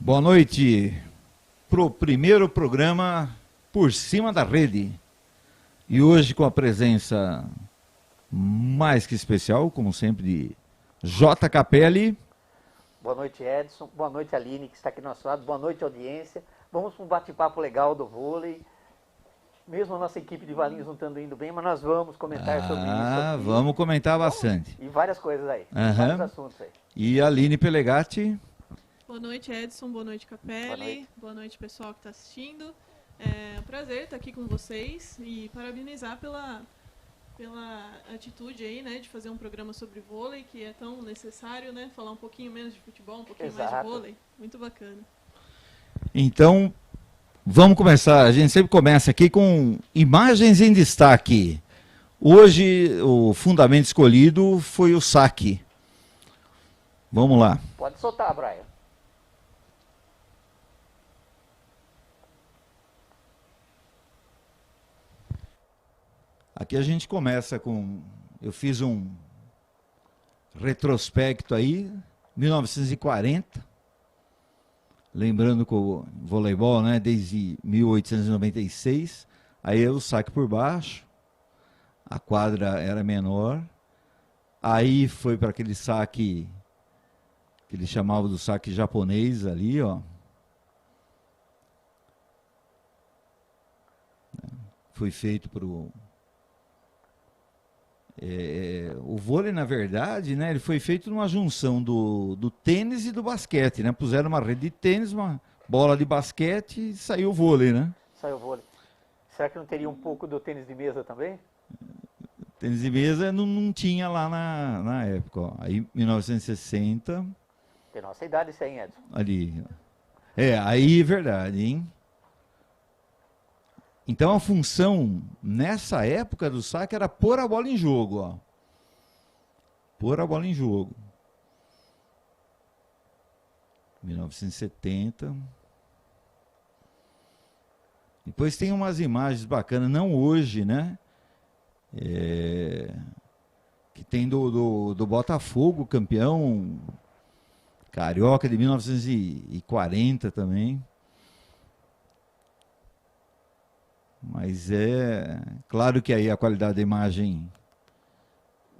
Boa noite pro primeiro programa Por Cima da Rede. E hoje com a presença mais que especial, como sempre, de J. Capelli. Boa noite, Edson. Boa noite, Aline, que está aqui do nosso lado. Boa noite, audiência. Vamos para um bate-papo legal do vôlei. Mesmo a nossa equipe de Valinhos não estando indo bem, mas nós vamos comentar sobre isso aqui. Vamos comentar bastante. E várias coisas aí, vários assuntos aí. E a Aline Pelegatti. Boa noite, Edson. Boa noite, Capelli. Boa noite, pessoal que está assistindo. É um prazer estar aqui com vocês e parabenizar pela atitude aí, né, de fazer um programa sobre vôlei, que é tão necessário, né, falar um pouquinho menos de futebol, um pouquinho mais de vôlei. Muito bacana. Então, vamos começar. A gente sempre começa aqui com imagens em destaque. Hoje, o fundamento escolhido foi o saque. Vamos lá. Pode soltar, Brian. Aqui a gente começa com... Eu fiz um retrospecto aí, 1940. Lembrando que o voleibol, né, desde 1896. Aí o saque por baixo. A quadra era menor. Aí foi para aquele saque que eles chamavam do saque japonês ali, ó. Foi feito para o vôlei, na verdade, né, ele foi feito numa junção do tênis e do basquete, né? Puseram uma rede de tênis, uma bola de basquete e saiu o vôlei, né? Saiu o vôlei. Será que não teria um pouco do tênis de mesa também? Tênis de mesa não tinha lá na época, ó. Aí, 1960... Tem nossa idade isso aí, Edson. Ali. Aí é verdade, hein? Então a função nessa época do saque era pôr a bola em jogo, ó. Pôr a bola em jogo. 1970. Depois tem umas imagens bacanas, não hoje, né? Que tem do Botafogo, campeão carioca de 1940 também. Mas é claro que aí a qualidade da imagem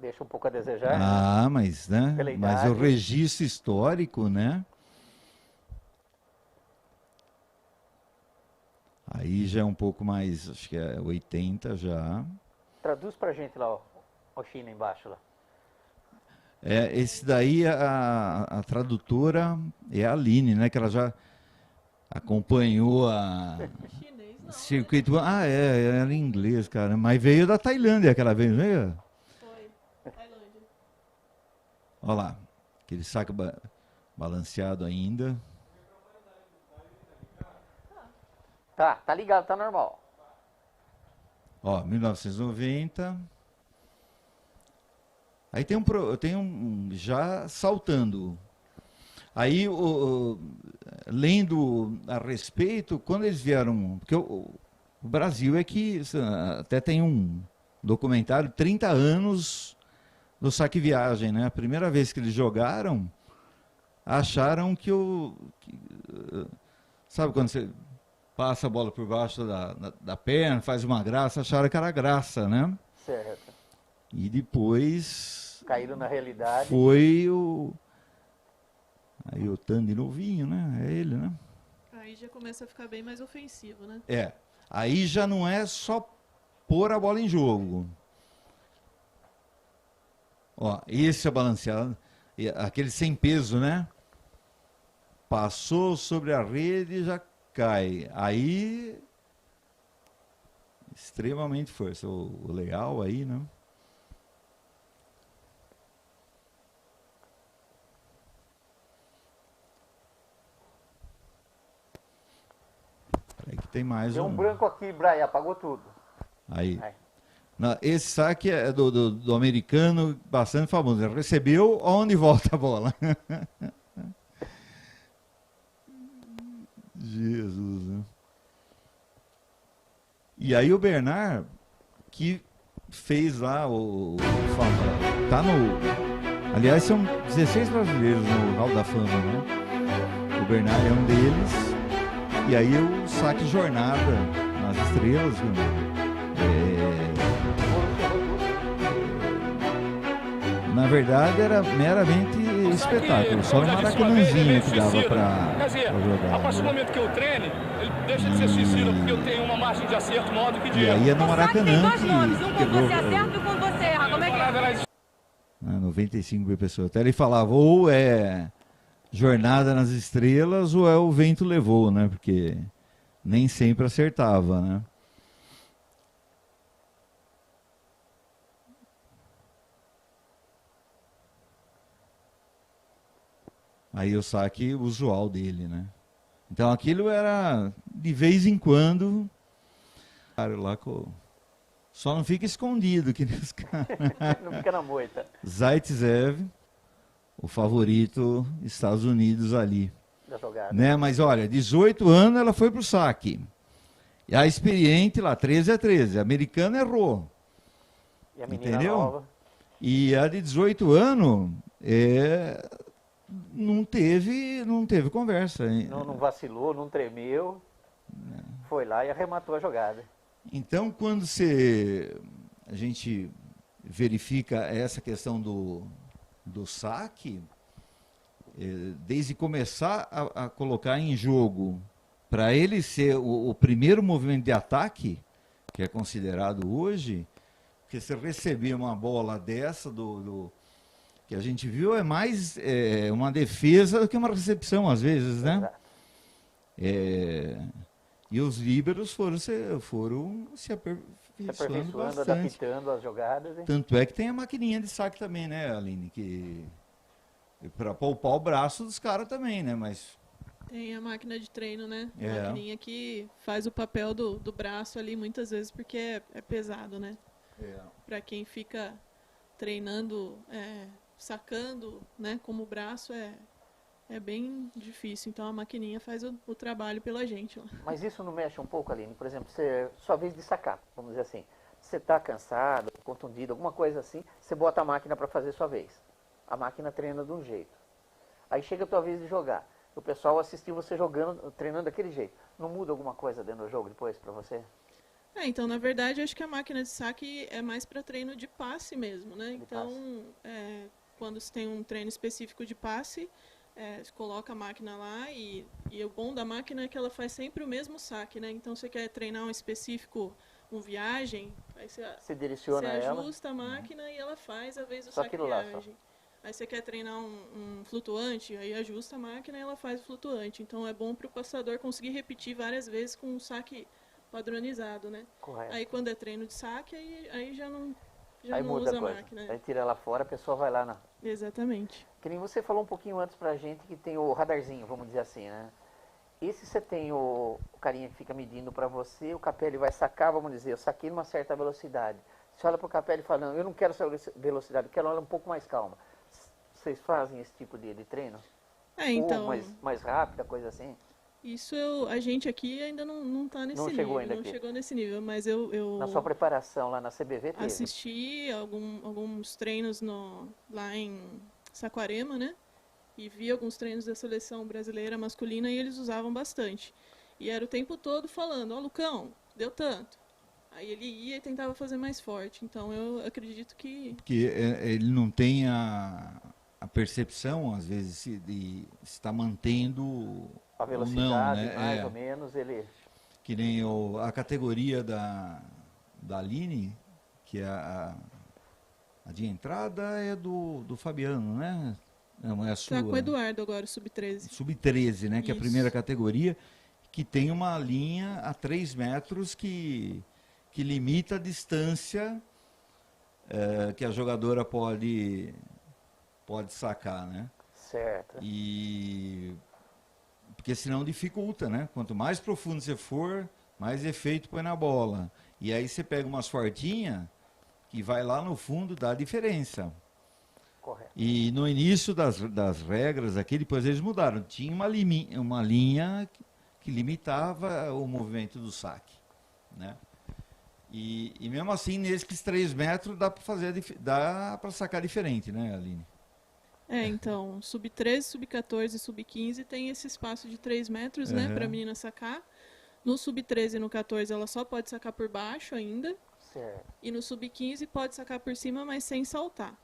deixa um pouco a desejar. Mas, né? Mas o registro histórico, né? Aí já é um pouco mais, acho que é 80 já. Traduz pra gente lá, o China embaixo lá. Esse daí, a tradutora é a Aline, né? Que ela já acompanhou a... circuito. Era em inglês, cara. Mas veio da Tailândia aquela vez, não veio? Foi, Tailândia. Olha lá, aquele saco balanceado ainda. Tá ligado, tá normal. Ó, 1990. Aí tem um já saltando. Aí, lendo a respeito, quando eles vieram... Porque o Brasil é que até tem um documentário, 30 anos do saque viagem, né? A primeira vez que eles jogaram, acharam sabe quando você passa a bola por baixo da perna, faz uma graça, acharam que era graça, né? Certo. E depois... caíram na realidade. Foi Aí o Tandy novinho, né? É ele, né? Aí já começa a ficar bem mais ofensivo, né? Aí já não é só pôr a bola em jogo. Ó, esse é balanceado. Aquele sem peso, né? Passou sobre a rede e já cai. Aí... extremamente força. O legal aí, né? Que tem mais Tem um branco aqui, Brian, apagou tudo. Aí. Esse saque é do americano, bastante famoso. Ele recebeu, onde volta a bola? Jesus, né? E aí o Bernard, que fez lá tá no... Aliás, são 16 brasileiros no Hall da Fama, né? O O Bernard é um deles. E aí o saque jornada nas estrelas, na verdade era meramente espetáculo, só no Maracanãzinho que dava pra jogar. A partir do momento que eu treine, ele deixa de ser suicida, porque eu tenho uma margem de acerto maior do que de erro. E aí é no Maracanã tem 2 nomes, um quando você acerta e um quando você erra. Como é que é? 95 mil pessoas. Até ele falava, ou é Jornada nas Estrelas ou é O Vento Levou, né? Porque nem sempre acertava, né? Aí o saque usual dele, né? Então aquilo era de vez em quando. Cara, lá só não fica escondido que nem os caras. Não fica na moita. Zaitsev, o favorito Estados Unidos ali. Da jogada. Né? Mas olha, 18 anos ela foi pro saque. E a experiente lá, 13-13. A americana errou. E a menina entendeu? nova. E a de 18 anos não teve conversa. Não vacilou, não tremeu. Foi lá e arrematou a jogada. Então, quando a gente verifica essa questão do saque, desde começar a colocar em jogo, para ele ser o primeiro movimento de ataque, que é considerado hoje, porque você receber uma bola dessa que a gente viu é mais uma defesa do que uma recepção, às vezes, né? E os líberos foram se aperfeiçoando bastante. Adaptando as jogadas. Hein? Tanto é que tem a maquininha de saque também, né, Aline? Para poupar o braço dos caras também, né? Mas tem a máquina de treino, né? A maquininha que faz o papel do braço ali muitas vezes porque é pesado, né? Para quem fica treinando, sacando, né, como o braço é bem difícil. Então a maquininha faz o trabalho pela gente. Ó. Mas isso não mexe um pouco, Aline? Por exemplo, sua vez de sacar, vamos dizer assim. Você está cansado, contundido, alguma coisa assim, você bota a máquina para fazer sua vez. A máquina treina de um jeito. Aí chega a tua vez de jogar. O pessoal assistiu você jogando, treinando daquele jeito. Não muda alguma coisa dentro do jogo depois para você? Então, na verdade, acho que a máquina de saque é mais para treino de passe mesmo, né? Então, quando você tem um treino específico de passe, você coloca a máquina lá e o bom da máquina é que ela faz sempre o mesmo saque, né? Então, você quer treinar um específico, viagem, aí você direciona ela. Ajusta a máquina e ela faz a vez do só saque viagem. Aí você quer treinar um flutuante, aí ajusta a máquina e ela faz o flutuante. Então, é bom para o passador conseguir repetir várias vezes com um saque padronizado, né? Correto. Aí quando é treino de saque, aí já não muda usa a coisa. máquina. Aí tira ela fora, a pessoa vai lá na... Exatamente. Que nem você falou um pouquinho antes pra gente que tem o radarzinho, vamos dizer assim, né? Esse você tem o carinha que fica medindo pra você, o Capelli vai sacar, vamos dizer, eu saquei numa certa velocidade. Você olha pro Capelli falando, eu não quero essa velocidade, eu quero ela um pouco mais calma. Vocês fazem esse tipo de treino? Então... Ou mais rápida, coisa assim? Isso a gente aqui ainda não está nesse nível. Não chegou nesse nível, mas eu... Na sua preparação lá na CBV teve? Assisti alguns treinos lá em Saquarema, né? E vi alguns treinos da seleção brasileira masculina e eles usavam bastante. E era o tempo todo falando, Lucão, deu tanto. Aí ele ia e tentava fazer mais forte. Então eu acredito que... Porque ele não tem a percepção, às vezes, de estar mantendo... A velocidade, não, né? mais ou menos, ele... Que nem a categoria da Aline, que é a de entrada é do Fabiano, né? Não é a sua. Tá com o Eduardo agora, sub-13. Sub-13, né? Que é a Isso. primeira categoria, que tem uma linha a 3 metros que limita a distância que a jogadora pode sacar, né? Certo. Porque senão dificulta, né? Quanto mais profundo você for, mais efeito põe na bola. E aí você pega umas fortinhas que vai lá no fundo, dá diferença. Correto. E no início das regras aqui, depois eles mudaram. Tinha uma linha que limitava o movimento do saque, né? E mesmo assim, nesses 3 metros, dá para sacar diferente, né, Aline? Então, sub-13, sub-14 e sub-15 tem esse espaço de 3 metros, né, para a menina sacar. No sub-13 e no 14 ela só pode sacar por baixo ainda. Certo. E no sub-15 pode sacar por cima, mas sem saltar.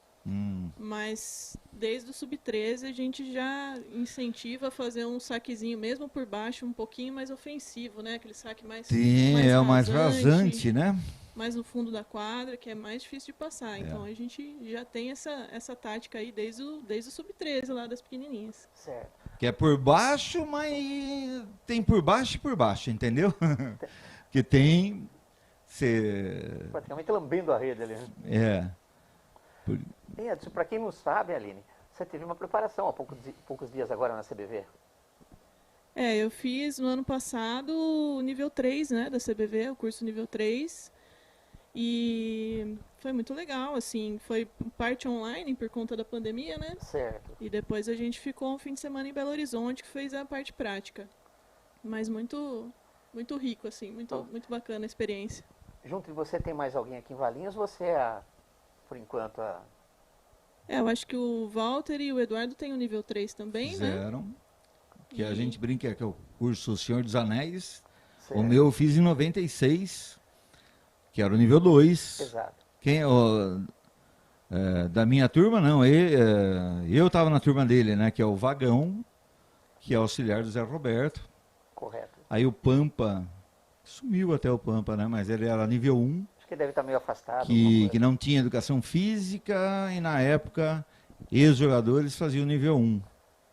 Mas desde o sub-13 a gente já incentiva a fazer um saquezinho mesmo por baixo, um pouquinho mais ofensivo, né? Aquele saque mais é o mais rasante, né? Mais no fundo da quadra, que é mais difícil de passar. Então a gente já tem essa tática aí desde o sub-13 lá das pequenininhas. Certo. Que é por baixo, mas tem por baixo e por baixo, entendeu? Que tem... Praticamente lambendo a rede ali. Edson, para quem não sabe, Aline, você teve uma preparação há poucos dias agora na CBV. Eu fiz no ano passado o nível 3, né, da CBV, o curso nível 3. E foi muito legal, assim, foi parte online por conta da pandemia, né? Certo. E depois a gente ficou um fim de semana em Belo Horizonte, que fez a parte prática. Mas muito rico, assim, muito bacana a experiência. Junto de você tem mais alguém aqui em Valinhos? Você por enquanto, eu acho que o Walter e o Eduardo têm o nível 3 também, Fizeram, né? Que a gente brinca que é o curso Senhor dos Anéis. certo. O meu eu fiz em 96, que era o nível 2. Exato. Da minha turma, não. Eu estava na turma dele, né? Que é o Vagão, que é auxiliar do Zé Roberto. Correto. Aí o Pampa, sumiu até o Pampa, né? Mas ele era nível 1. Acho que deve estar meio afastado. Que não tinha educação física e na época ex-jogadores faziam nível 1,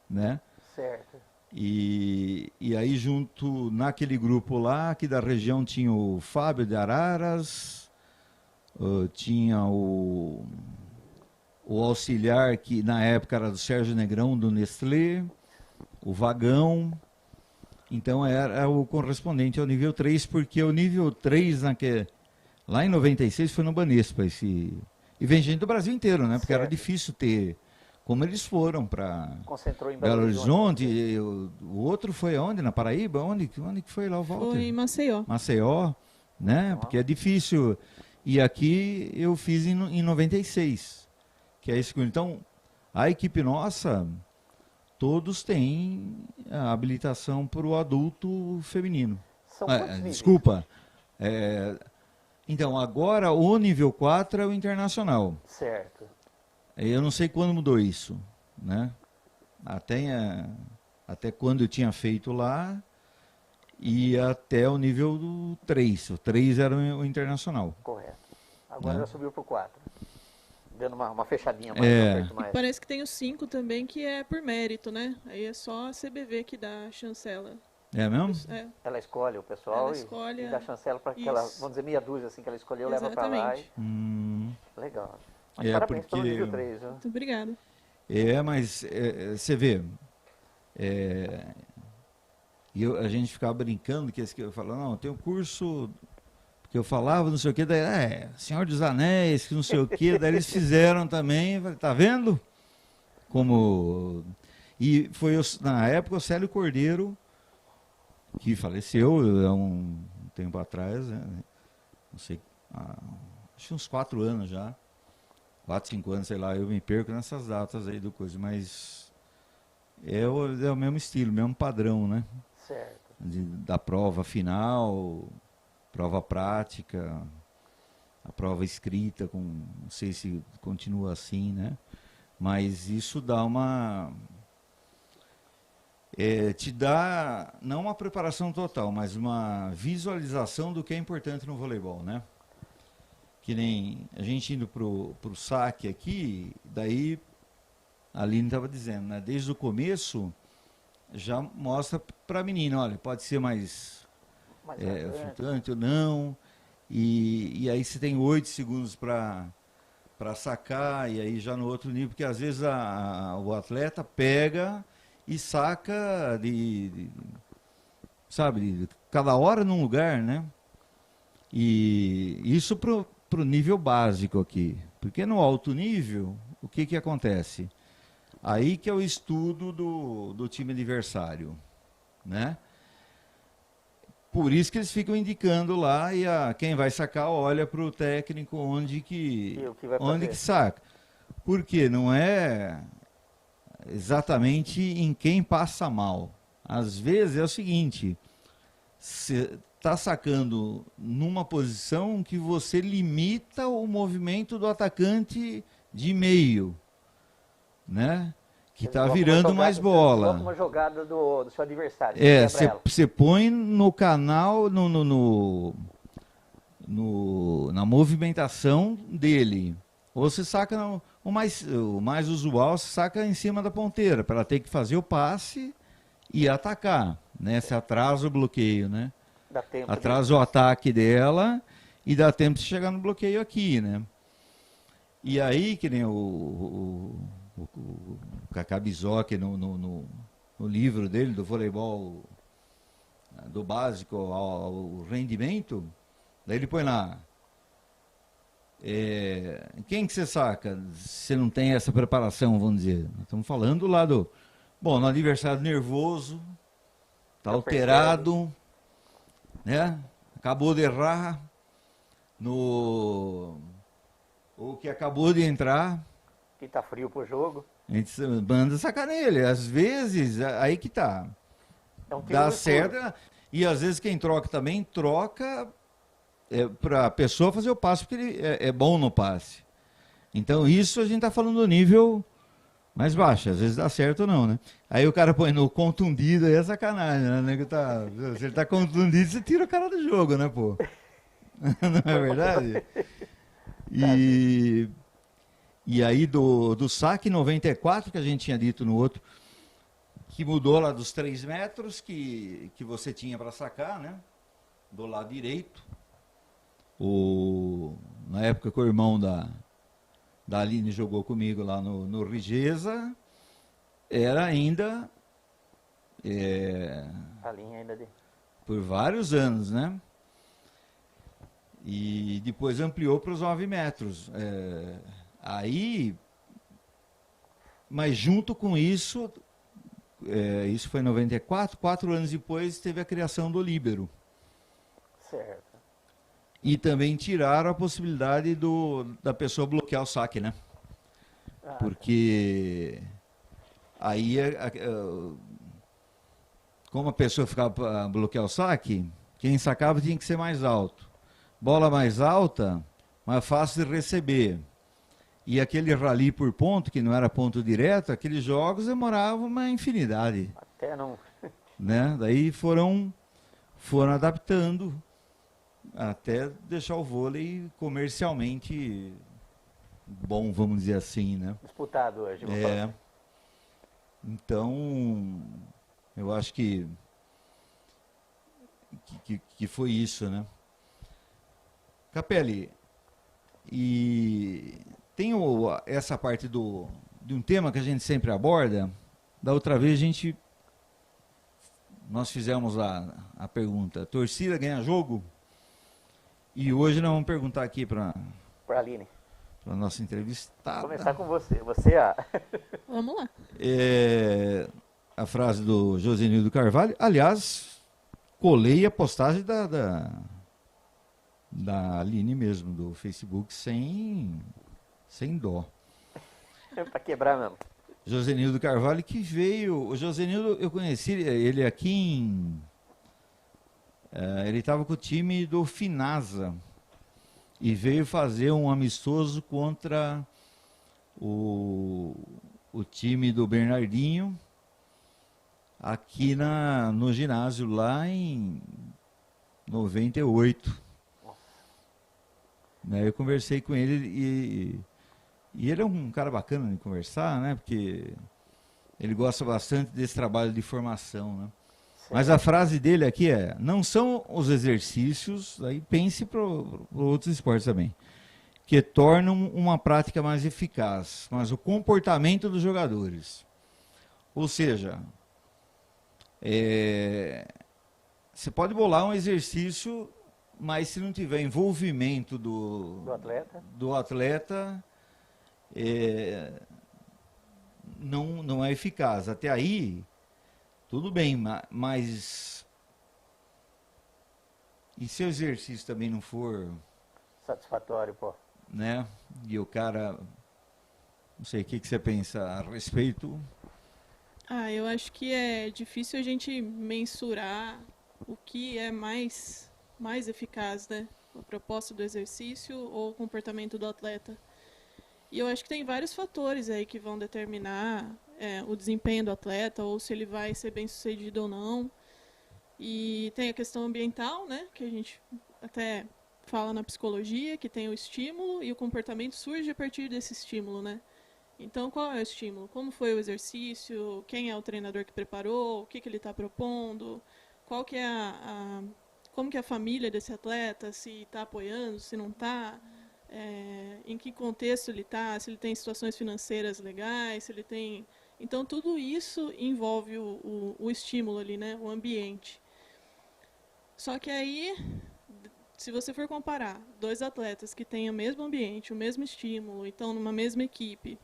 né? Certo. E aí junto naquele grupo lá, aqui da região tinha o Fábio de Araras, tinha o auxiliar que na época era do Sérgio Negrão do Nestlé, o Vagão. Então era o correspondente ao nível 3, porque o nível 3 lá em 96 foi no Banespa. E vem gente do Brasil inteiro, né? Porque era difícil ter, como eles foram para Belo Horizonte. O outro foi aonde? Na Paraíba? Onde que foi lá o Walter? Foi em Maceió. Maceió, né? Porque é difícil. E aqui eu fiz em 96, que é esse. Então, a equipe nossa, todos têm a habilitação para o adulto feminino. São quantos níveis? Desculpa. Então, agora o nível 4 é o internacional. Certo. Eu não sei quando mudou isso, né? Até quando eu tinha feito lá e até o nível do 3. O 3 era o internacional. Correto. Agora já subiu para o 4. Dando uma fechadinha mais. Parece que tem o 5 também, que é por mérito, né? Aí é só a CBV que dá a chancela. É mesmo? Ela escolhe o pessoal e dá chancela para aquela, vamos dizer, meia dúzia assim, que ela escolheu, leva para lá. Legal. Mas parabéns pelo nível 3. Viu? Muito obrigada. Mas você vê, a gente ficava brincando, que eu falava, não, tem um curso, porque eu falava não sei o que, daí, Senhor dos Anéis, que não sei o que, daí eles fizeram também, tá vendo? E foi na época o Célio Cordeiro, que faleceu há um tempo atrás, né? Não sei, acho que uns 4 anos já, 4, 5 anos, sei lá, eu me perco nessas datas aí do coisa, mas é o mesmo estilo, mesmo padrão, né? Certo. Da prova final, prova prática, a prova escrita, não sei se continua assim, né? Mas isso dá te dá, não uma preparação total, mas uma visualização do que é importante no voleibol, né? Que nem a gente indo pro saque aqui, daí a Aline estava dizendo, né? Desde o começo já mostra para a menina, olha, pode ser mais flutuante ou não, e aí você tem 8 segundos para sacar, e aí já no outro nível, porque às vezes o atleta pega e saca sabe, cada hora num lugar, né? E isso pro nível básico aqui, porque no alto nível, o que acontece? Aí que é o estudo do time adversário, né? Por isso que eles ficam indicando lá e quem vai sacar olha para o técnico onde que saca. Porque não é exatamente em quem passa mal. Às vezes é o seguinte, você está sacando numa posição que você limita o movimento do atacante de meio, né? Que está virando mais bola. Uma jogada do seu adversário. Você põe no canal, na movimentação dele. Ou você saca, o mais usual, você saca em cima da ponteira, para ela ter que fazer o passe e atacar, né? Você atrasa o bloqueio, né? Dá tempo atrasa o ataque dela e dá tempo de chegar no bloqueio aqui, né? E aí, que nem o Kaká Bizoc no livro dele, do voleibol do básico ao rendimento, daí ele põe lá, quem que você saca se não tem essa preparação, vamos dizer? Nós estamos falando lá no adversário nervoso, tá alterado, né? Acabou de errar, ou que acabou de entrar. Que tá frio pro jogo. A gente manda sacar nele. Às vezes, aí que tá. Dá certo. E às vezes quem troca também, troca para a pessoa fazer o passe, porque ele é bom no passe. Então isso a gente tá falando do nível mais baixo. Às vezes dá certo ou não, né? Aí o cara põe no contundido, aí é sacanagem, né? Se ele tá contundido, você tira o cara do jogo, né, pô? Não é verdade? E aí do saque 94, que a gente tinha dito no outro, que mudou lá dos 3 metros que você tinha para sacar, né? Do lado direito. Na época que o irmão da Aline jogou comigo lá no Rigesa, era ainda... a linha ainda por vários anos, né? E depois ampliou para os 9 metros. Mas junto com isso, isso foi em 94, 4 anos depois teve a criação do líbero. Certo. E também tiraram a possibilidade da pessoa bloquear o saque, né? Porque aí, como a pessoa ficava para bloquear o saque, quem sacava tinha que ser mais alto. Bola mais alta, mais fácil de receber. E aquele rally por ponto, que não era ponto direto, aqueles jogos demoravam uma infinidade. Até não. Né? Daí foram adaptando até deixar o vôlei comercialmente bom, vamos dizer assim, né? Disputado hoje. Então, eu acho que foi isso, né? Capelli, e tem essa parte de um tema que a gente sempre aborda. Da outra vez nós fizemos a pergunta, torcida ganha jogo? E hoje nós vamos perguntar aqui para a Aline, para nossa entrevistada. Vou começar com você. Vamos lá. A frase do Josenildo Carvalho, aliás, colei a postagem da Aline mesmo, do Facebook, sem dó. Para quebrar mesmo. Josenildo Carvalho, que veio... O Josenildo, eu conheci ele aqui ele estava com o time do Finasa e veio fazer um amistoso contra o time do Bernardinho aqui no ginásio, lá em 98. Eu conversei com ele e ele é um cara bacana de conversar, né? Porque ele gosta bastante desse trabalho de formação, né? Mas a frase dele aqui não são os exercícios, aí pense para outros esportes também, que tornam uma prática mais eficaz, mas o comportamento dos jogadores. Ou seja, você pode bolar um exercício, mas se não tiver envolvimento do atleta não é eficaz. Até aí, tudo bem, mas e se o exercício também não for satisfatório, pô? Né? E o cara, não sei o que você pensa a respeito. Eu acho que é difícil a gente mensurar o que é mais eficaz, né? A proposta do exercício ou o comportamento do atleta. E eu acho que tem vários fatores aí que vão determinar o desempenho do atleta, ou se ele vai ser bem sucedido ou não. E tem a questão ambiental, né? Que a gente até fala na psicologia, que tem o estímulo e o comportamento surge a partir desse estímulo, né? Então, qual é o estímulo? Como foi o exercício? Quem é o treinador que preparou? O que ele está propondo? Qual que é como que é a família desse atleta? Se está apoiando, se não está? Em que contexto ele está? Se ele tem situações financeiras legais? Se ele tem... Então, tudo isso envolve o estímulo ali, né? O ambiente. Só que aí, se você for comparar dois atletas que têm o mesmo ambiente, o mesmo estímulo, então numa mesma equipe,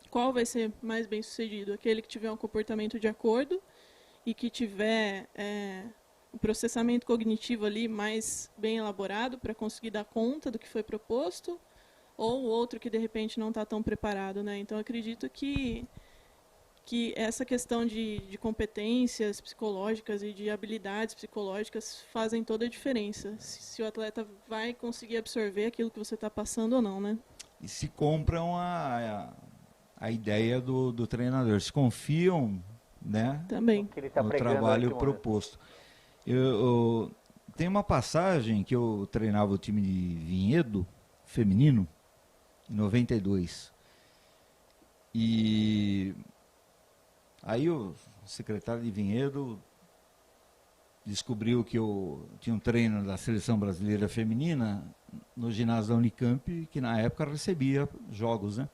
qual vai ser mais bem sucedido? Aquele que tiver um comportamento de acordo e que tiver o processamento cognitivo ali mais bem elaborado para conseguir dar conta do que foi proposto, ou o outro que de repente não está tão preparado, né? Então, acredito que essa questão de competências psicológicas e de habilidades psicológicas fazem toda a diferença. Se o atleta vai conseguir absorver aquilo que você está passando ou não, né? E se compram a ideia do treinador, se confiam, né, Também. Que ele tá no pregando trabalho aqui, proposto. Tem uma passagem que eu treinava o time de Vinhedo, feminino, em 92. E aí o secretário de Vinhedo descobriu que eu tinha um treino da seleção brasileira feminina no ginásio da Unicamp, que na época recebia jogos, né?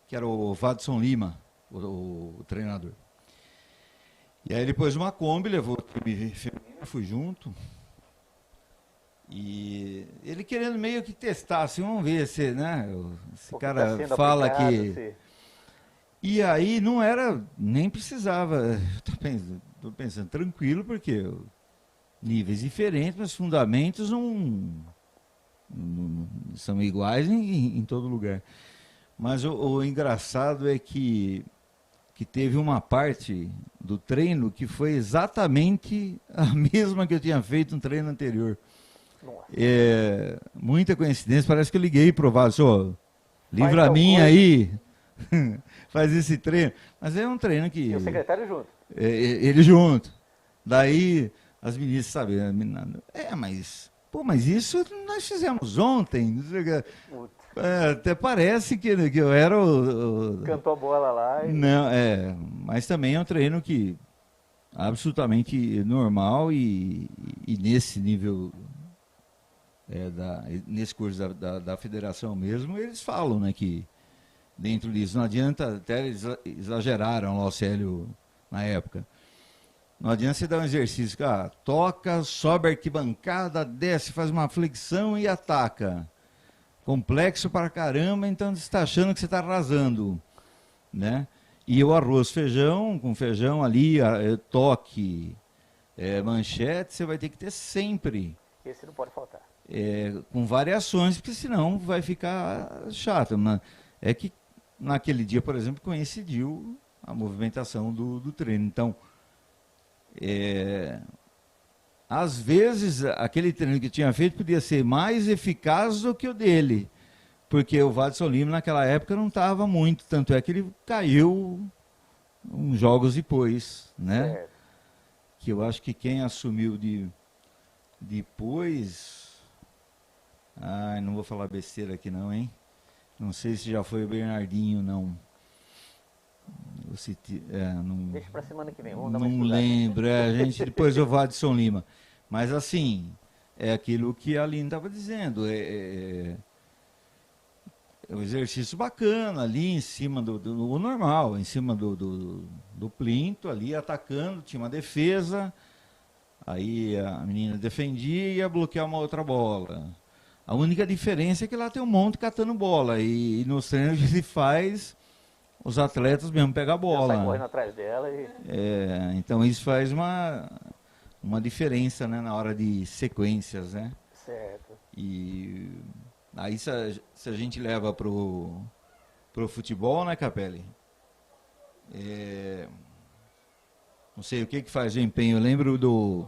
Que era o Vadson Lima, o treinador. E aí depois uma Kombi levou o time feminino, fui junto. E ele querendo meio que testar, assim, vamos ver se, né? Esse cara tá fala aplicado, que... se... E aí não era, nem precisava, tô pensando tranquilo, porque níveis diferentes, mas fundamentos não são iguais em todo lugar. Mas o engraçado é que teve uma parte do treino que foi exatamente a mesma que eu tinha feito no treino anterior. Muita coincidência, parece que eu liguei pro Vaso, livra a mim aí, faz esse treino. Mas é um treino que... E o secretário junto. Ele junto. Daí as meninas, sabe, mas isso nós fizemos ontem. Até parece que eu era o... Cantou a bola lá. Não, mas também é um treino que absolutamente normal e nesse nível, nesse curso da federação mesmo, eles falam, né, que dentro disso não adianta, até eles exageraram lá o Célio na época. Não adianta você dar um exercício, toca, sobe a arquibancada, desce, faz uma flexão e ataca. Complexo para caramba, então você está achando que você está arrasando, né? E o arroz, feijão, com feijão ali, toque, manchete, você vai ter que ter sempre. Esse não pode faltar. Com variações, porque senão vai ficar chato. É que naquele dia, por exemplo, coincidiu a movimentação do treino. Então, às vezes, aquele treino que tinha feito podia ser mais eficaz do que o dele, porque o Vadson Lima naquela época não estava muito, tanto é que ele caiu uns jogos depois, né? Certo. Que eu acho que quem assumiu depois... não vou falar besteira aqui não, hein? Não sei se já foi o Bernardinho, não. Deixa pra semana que vem. Vamos dar uma não estudada. lembro, a gente depois o Vadson Lima. Mas assim, é aquilo que a Aline estava dizendo, é um exercício bacana ali em cima do normal, em cima do plinto ali, atacando, tinha uma defesa, aí a menina defendia e ia bloquear uma outra bola. A única diferença é que lá tem um monte catando bola, e nos treinos que ele faz... Os atletas mesmo pegam a bola. Sai correndo atrás dela e... então isso faz uma diferença, né, na hora de sequências, né? Certo. E aí se a gente leva pro futebol, né, Capelli? não sei o que faz o empenho. Eu lembro do,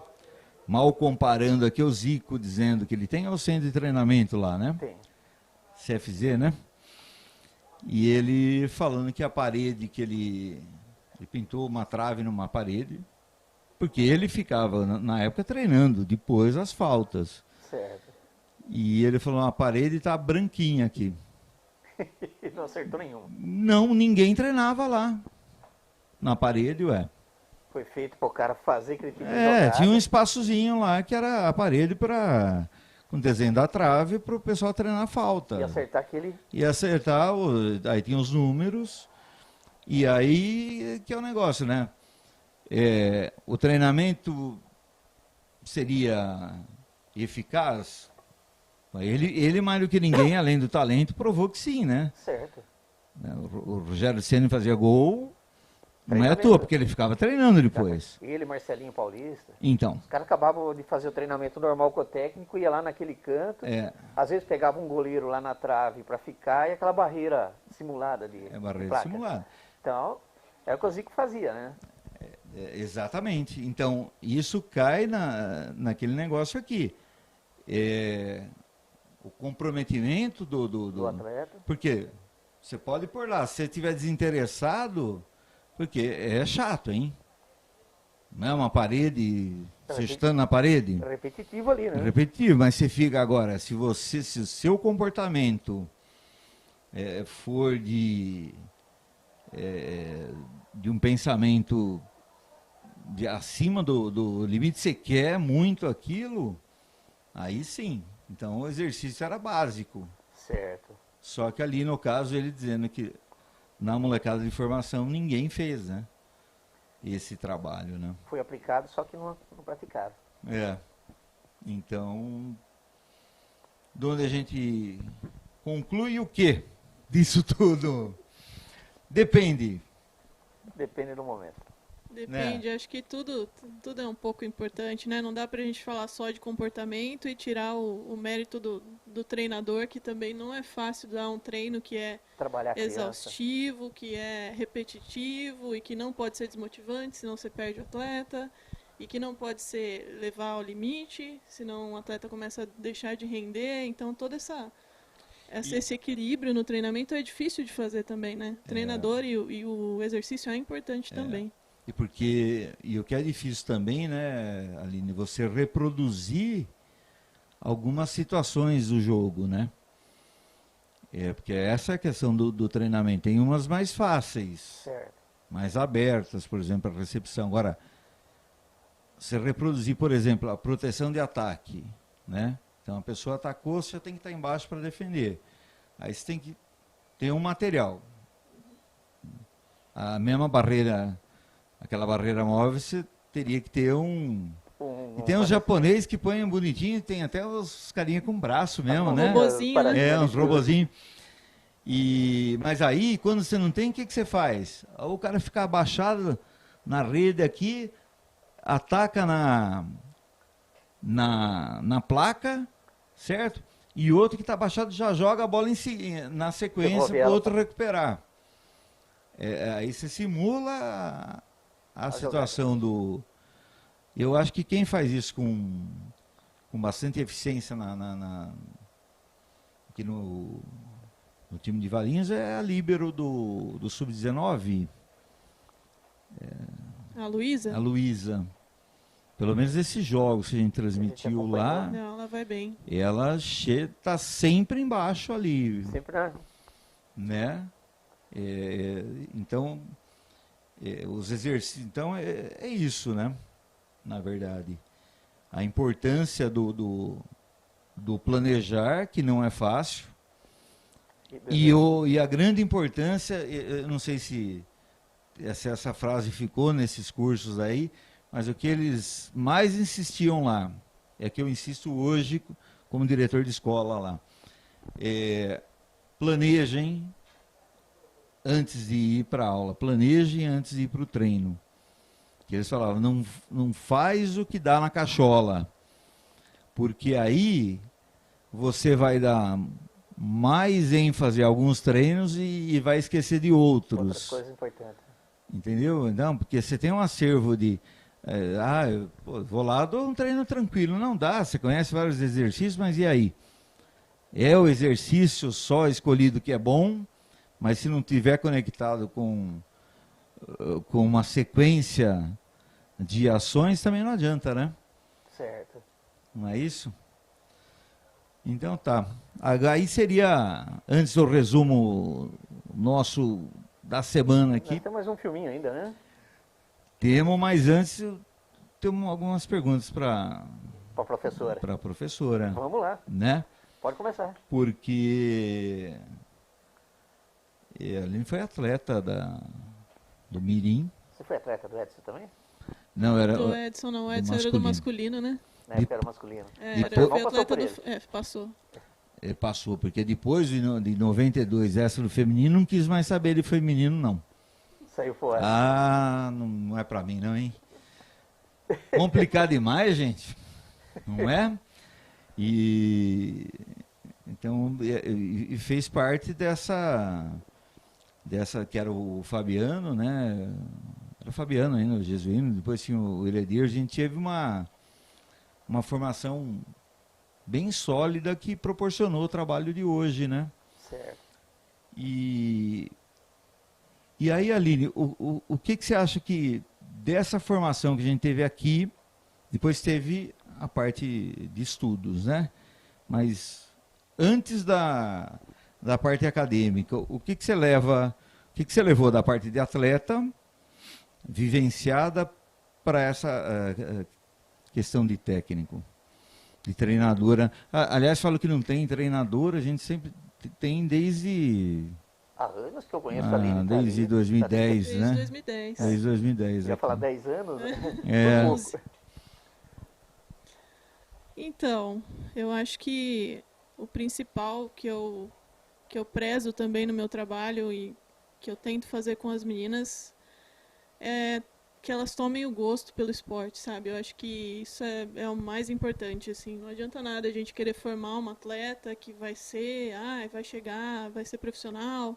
mal comparando aqui, o Zico dizendo que ele tem o centro de treinamento lá, né? Tem. CFZ, né? E ele falando que a parede que ele pintou uma trave numa parede, porque ele ficava, na época, treinando, depois as faltas. Certo. E ele falou, a parede tá branquinha aqui. Não acertou nenhum. Não, ninguém treinava lá. Na parede, ué. Foi feito para o cara fazer aquele tipo de É, jogada. tinha um espaçozinho lá que era a parede para com desenho da trave para o pessoal treinar a falta. E acertar aquele... E acertar, aí tinha os números, e aí que é o negócio, né? O treinamento seria eficaz? Ele mais do que ninguém, além do talento, provou que sim, né? Certo. O Rogério Ceni fazia gol, não é à Treinamento. toa, porque ele ficava treinando depois. Ele, Marcelinho Paulista. Então, Os caras acabavam de fazer o treinamento normal com o técnico, ia lá naquele canto, às vezes pegava um goleiro lá na trave para ficar e aquela barreira simulada de barreira placa. simulada. Então, era o que o Zico fazia, né? Exatamente. Então, isso cai naquele negócio aqui. O comprometimento do atleta. Porque você pode pôr lá, se você estiver desinteressado, porque é chato, hein? Não é uma parede, você estando na parede? É repetitivo ali, né? Repetitivo, mas você fica agora, se o seu comportamento for de um pensamento acima do limite, você quer muito aquilo, aí sim. Então o exercício era básico. Certo. Só que ali no caso ele dizendo que na molecada de formação ninguém fez, né? Esse trabalho, né? Foi aplicado, só que não praticaram. Então, de onde a gente conclui o quê disso tudo? Depende. Depende do momento. Depende, acho que tudo é um pouco importante, né? Não dá pra gente falar só de comportamento e tirar o mérito do treinador, que também não é fácil dar um treino que é exaustivo, que é repetitivo e que não pode ser desmotivante, senão você perde o atleta, e que não pode ser levar ao limite, senão o atleta começa a deixar de render. Então todo esse equilíbrio no treinamento é difícil de fazer também, né? O treinador e o exercício é importante também. E o que é difícil também, né, Aline, você reproduzir algumas situações do jogo, né? Porque essa é a questão do treinamento. Tem umas mais fáceis, certo, mais abertas, por exemplo, a recepção. Agora, você reproduzir, por exemplo, a proteção de ataque, né? Então a pessoa atacou, você tem que estar embaixo para defender. Aí você tem que ter um material. A mesma barreira, aquela barreira móvel, você teria que ter e tem os japoneses que põem bonitinho, tem até os carinha com braço mesmo, né? Robozinho, né? Uns robozinhos. Mas aí, quando você não tem, o que você faz? O cara fica abaixado na rede aqui, ataca na placa, certo? E outro que está abaixado já joga a bola na sequência para o outro recuperar. Aí você simula a situação do... Eu acho que quem faz isso com bastante eficiência aqui no time de Valinhos é a líbero do Sub-19. A Luísa? A Luísa. Pelo menos esses jogos que a gente transmitiu lá. Não, ela vai bem. Ela está sempre embaixo ali. Sempre, né? Então, os exercícios. Então, é isso, né? Na verdade. A importância do planejar, que não é fácil. E a grande importância, eu não sei se essa frase ficou nesses cursos aí, mas o que eles mais insistiam lá, é que eu insisto hoje como diretor de escola lá. Planejem antes de ir para a aula, planejem antes de ir para o treino. Que eles falavam, não faz o que dá na cachola, porque aí você vai dar mais ênfase a alguns treinos e vai esquecer de outros. Outras coisas importantes. Entendeu? Não, porque você tem um acervo de... vou lá, dou um treino tranquilo. Não dá, você conhece vários exercícios, mas e aí? É o exercício só escolhido que é bom, mas se não tiver conectado com uma sequência de ações, também não adianta, né? Certo. Não é isso? Então tá. Aí seria, antes do resumo nosso da semana aqui. Nós temos mais um filminho ainda, né? Temos, mas antes temos algumas perguntas para Para a professora. a professora. Vamos lá, Né? pode começar. Porque a Aline foi atleta do Mirim. Você foi atleta do Edson também? Não, era Do Edson não, o do Edson era do masculino, né? Na época era masculino. Era, Depois- foi Não passou atleta por do... ele. passou. Passou, porque depois de 92, essa do feminino, não quis mais saber de feminino, não. Saiu fora. Ah, não é pra mim não, hein? Complicado demais, gente. Não é? Então, e fez parte dessa que era o Fabiano, né? Era o Fabiano ainda, o jesuíno, depois tinha o Heredir. A gente teve uma formação bem sólida que proporcionou o trabalho de hoje, né? Certo. E aí, Aline, o que você acha que dessa formação que a gente teve aqui, depois teve a parte de estudos, né? Mas antes da parte acadêmica, o que você levou da parte de atleta vivenciada para essa questão de técnico, de treinadora? Aliás, falo que não tem treinadora, a gente sempre tem desde... Há anos que eu conheço a Aline. desde 2010, Desde né? 2010. Desde 2010. Eu ia aqui. falar 10 anos, né? É. Foi pouco. Então, eu acho que o principal que eu prezo também no meu trabalho e que eu tento fazer com as meninas é que elas tomem o gosto pelo esporte, sabe? Eu acho que isso é o mais importante, assim. Não adianta nada a gente querer formar uma atleta que vai ser, vai chegar, vai ser profissional.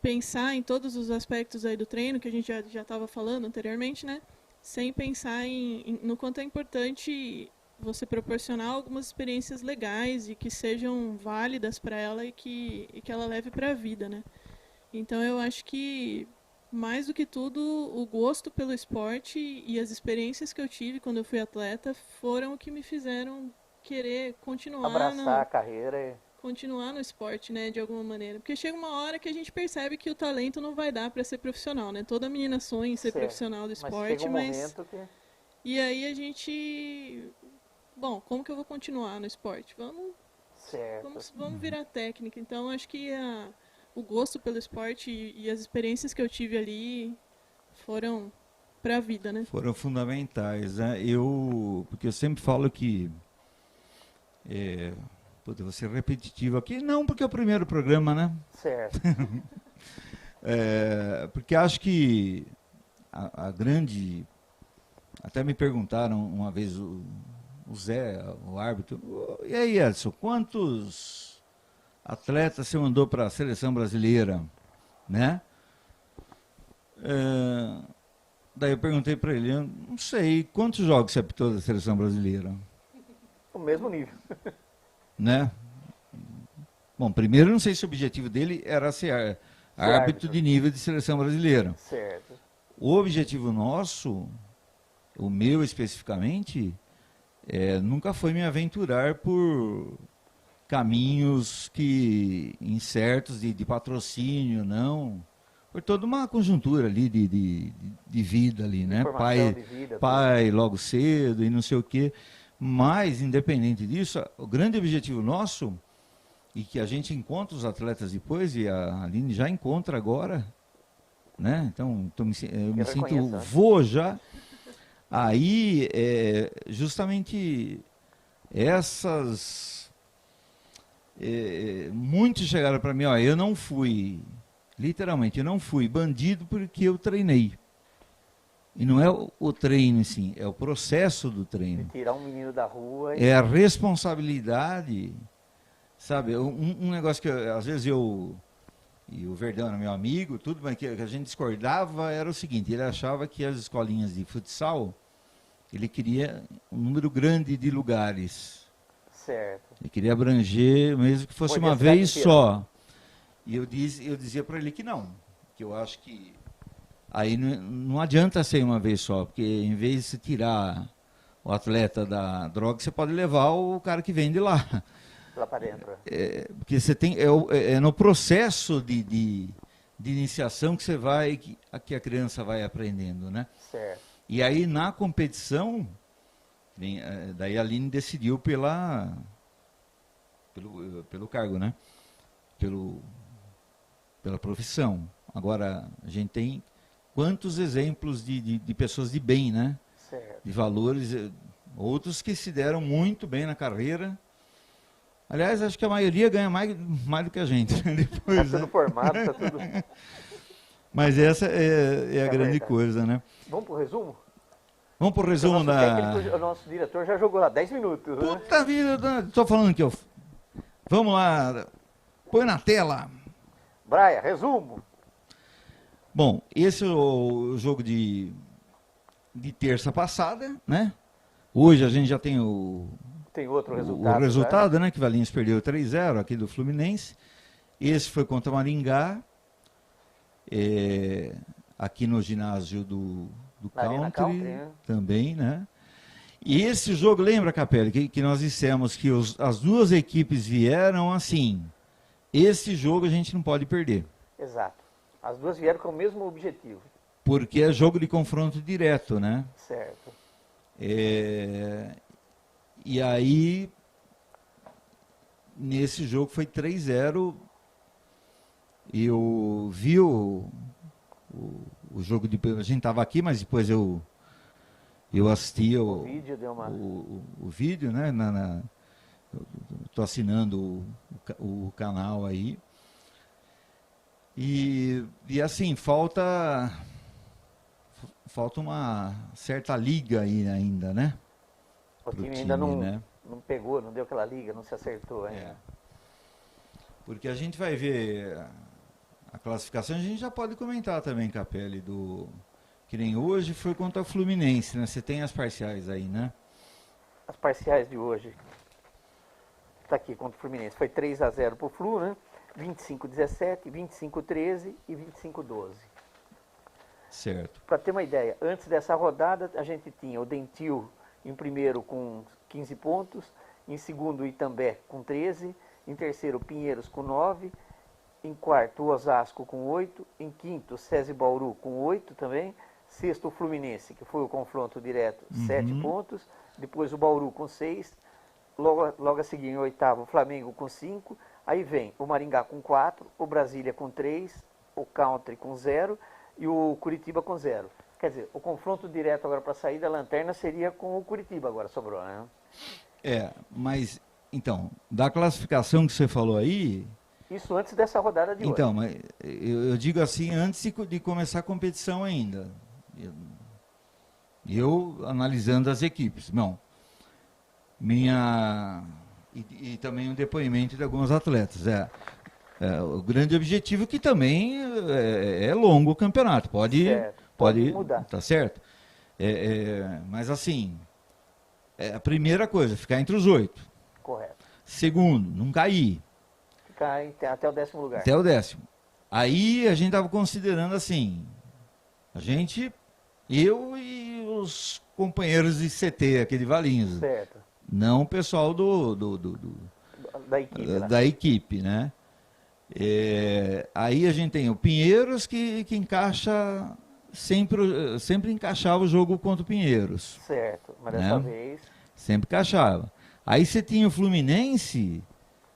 Pensar em todos os aspectos aí do treino, que a gente já estava falando anteriormente, né? Sem pensar no quanto é importante você proporcionar algumas experiências legais e que sejam válidas para ela e que ela leve para a vida, né? Então eu acho que mais do que tudo o gosto pelo esporte e as experiências que eu tive quando eu fui atleta foram o que me fizeram querer Abraçar a carreira. continuar no esporte, né, de alguma maneira. Porque chega uma hora que a gente percebe que o talento não vai dar para ser profissional, né? Toda menina sonha em ser Certo. profissional do Mas esporte, chega um momento que... E aí a gente... Bom, como que eu vou continuar no esporte? Certo. Vamos virar técnica. Então, acho que o gosto pelo esporte e as experiências que eu tive ali foram para a vida, né? Foram fundamentais, né? Porque eu sempre falo que... vou ser repetitivo aqui. Não, porque é o primeiro programa, né? Certo. Porque acho que a grande... Até me perguntaram uma vez o Zé, o árbitro, e aí, Edson, quantos atletas você mandou para a seleção brasileira, né? Daí eu perguntei para ele, eu não sei, quantos jogos você apitou da seleção brasileira? O mesmo nível. Né? Bom, primeiro, não sei se o objetivo dele era ser árbitro de nível de seleção brasileira. Certo. O objetivo nosso, o meu especificamente, nunca foi me aventurar por caminhos incertos de patrocínio, não. Por toda uma conjuntura ali de vida ali, né? Formação de vida, Pai logo cedo e não sei o quê. Mas, independente disso, o grande objetivo nosso, e que a gente encontra os atletas depois, e a Aline já encontra agora, né? Então, eu me sinto vô já. Aí, justamente muitos chegaram para mim, eu não fui, literalmente, eu não fui bandido porque eu treinei. E não é o treino, sim, é o processo do treino. De tirar um menino da rua. É a responsabilidade, sabe? Um negócio que às vezes eu e o Verdão era meu amigo, tudo, mas que a gente discordava era o seguinte, ele achava que as escolinhas de futsal, ele queria um número grande de lugares. Certo. Ele queria abranger, mesmo que fosse uma Universidade vez inteira. só. E eu dizia para ele que não, que eu acho que aí não adianta ser uma vez só, porque em vez de se tirar o atleta da droga, você pode levar o cara que vem de lá. Lá para dentro. Porque você tem, é no processo de iniciação que você vai, que a criança vai aprendendo, né? Certo. E aí na competição, daí a Aline decidiu pelo cargo, né? Pela profissão. Agora, a gente tem quantos exemplos de pessoas de bem, né? Certo. De valores, outros que se deram muito bem na carreira. Aliás, acho que a maioria ganha mais do que a gente. Depois, Está tudo formado, está tudo... Mas essa é a grande verdade. coisa, né? Vamos para o resumo? Vamos para o O resumo nosso da... técnico, o nosso diretor já jogou lá 10 minutos. Né? Puta vida, estou falando que eu... Vamos lá, põe na tela. Braia, resumo. Bom, esse é o jogo de terça passada, né? Hoje a gente já tem Tem outro o resultado. resultado, né? Que Valinhos perdeu 3-0 aqui do Fluminense. Esse foi contra Maringá, aqui no ginásio do Na Arena Country, Country, né? também, né? E esse jogo, lembra, Capelli, que nós dissemos que as duas equipes vieram assim, esse jogo a gente não pode perder, Exato. As duas vieram com o mesmo objetivo. porque é jogo de confronto direto, né? Certo. E aí, nesse jogo foi 3-0, eu vi o jogo, a gente estava aqui, mas depois eu assisti O vídeo deu uma... o vídeo, né? Estou assinando o canal aí. E assim, falta uma certa liga aí ainda, né? O pro time ainda time, não, né? não pegou, não deu aquela liga, não se acertou ainda. É. Porque a gente vai ver a classificação, a gente já pode comentar também, Capelli, que nem hoje foi contra o Fluminense, né? Você tem as parciais aí, né? As parciais de hoje. Está aqui contra o Fluminense. Foi 3-0 para o Flu, né? 25-17, 25-13 e 25-12. Certo. Para ter uma ideia, antes dessa rodada a gente tinha o Dentil em primeiro com 15 pontos, em segundo o Itambé com 13, em terceiro o Pinheiros com 9, em quarto o Osasco com 8, em quinto o SESI Bauru com 8 também, sexto o Fluminense, que foi o confronto direto, 7 pontos, depois o Bauru com 6, logo a seguir em oitavo o Flamengo com 5, aí vem o Maringá com 4, o Brasília com 3, o Country com 0 e o Curitiba com 0. Quer dizer, o confronto direto agora para sair da lanterna seria com o Curitiba agora, sobrou, né? Mas, então, da classificação que você falou aí, Isso antes dessa rodada de então, hoje. mas eu digo assim, antes de começar a competição ainda. Eu analisando as equipes. Não. E também o depoimento de alguns atletas. O grande objetivo que também é longo o campeonato. Pode mudar. Tá certo? Mas assim, a primeira coisa, ficar entre os 8. Correto. Segundo, não cair. Ficar até o 10º lugar. Até o 10º. Aí a gente estava considerando assim, eu e os companheiros de CT aqui de Valinhos. Certo. Não o pessoal Da equipe. Né? da equipe, né? Aí a gente tem o Pinheiros que encaixa, sempre encaixava o jogo contra o Pinheiros. Certo. Mas Né? dessa vez... Sempre encaixava. Aí você tinha o Fluminense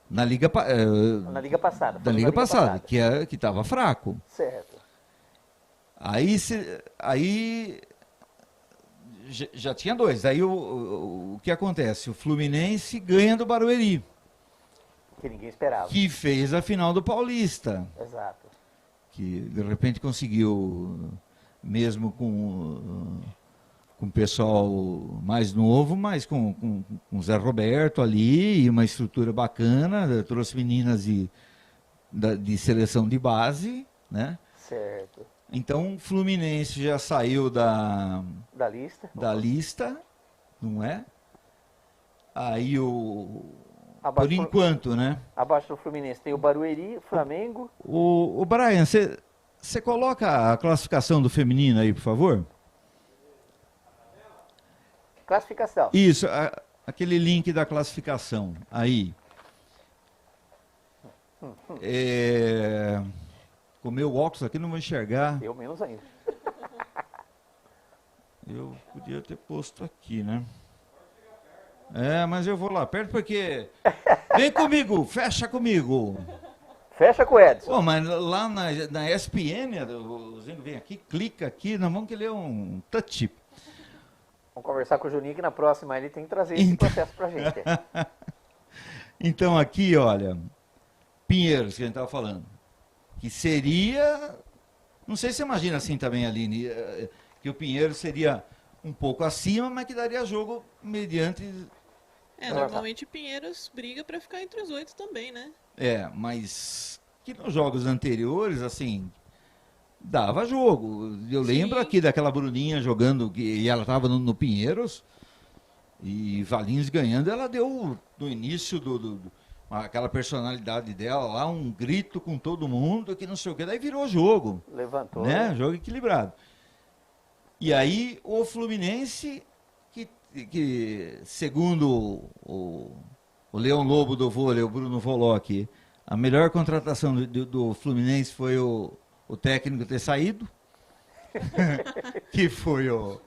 na Liga passada. Da Liga passada, que estava fraco. Certo. Aí já tinha 2. Aí o que acontece? O Fluminense ganha do Barueri, Que ninguém esperava. que fez a final do Paulista. Exato. Que de repente conseguiu, mesmo com o pessoal mais novo, mas com o Zé Roberto ali, e uma estrutura bacana, trouxe meninas de seleção de base, né? Certo. Então o Fluminense já saiu da lista. Não é? Aí Abaixo por enquanto, né? Abaixo do Fluminense tem o Barueri, o Flamengo. O Brian, você coloca a classificação do feminino aí, por favor? Classificação. Isso, aquele link da classificação aí. Com o meu óculos aqui não vou enxergar. Eu menos ainda. Eu podia ter posto aqui, né? Mas eu vou lá perto porque... Vem comigo, fecha comigo. Fecha com o Edson. Pô, mas lá na ESPN, o Zinho vem aqui, clica aqui, nós vamos que ele é um touch. Vamos conversar com o Juninho que na próxima ele tem que trazer esse processo pra gente. Então aqui, olha, Pinheiros, que a gente estava falando, que seria, não sei se você imagina assim também, Aline, que o Pinheiros seria um pouco acima, mas que daria jogo mediante... Normalmente Pinheiros briga para ficar entre os 8 também, né? Mas que nos jogos anteriores, assim, dava jogo. Eu lembro aqui daquela Bruninha jogando, e ela estava no Pinheiros, e Valinhos ganhando, ela deu, no início aquela personalidade dela lá, um grito com todo mundo, que não sei o que, daí virou jogo. Levantou. Né? Jogo equilibrado. E aí o Fluminense, que segundo o Leão Lobo do vôlei, o Bruno Voló aqui, a melhor contratação do Fluminense foi o técnico ter saído. Que foi o...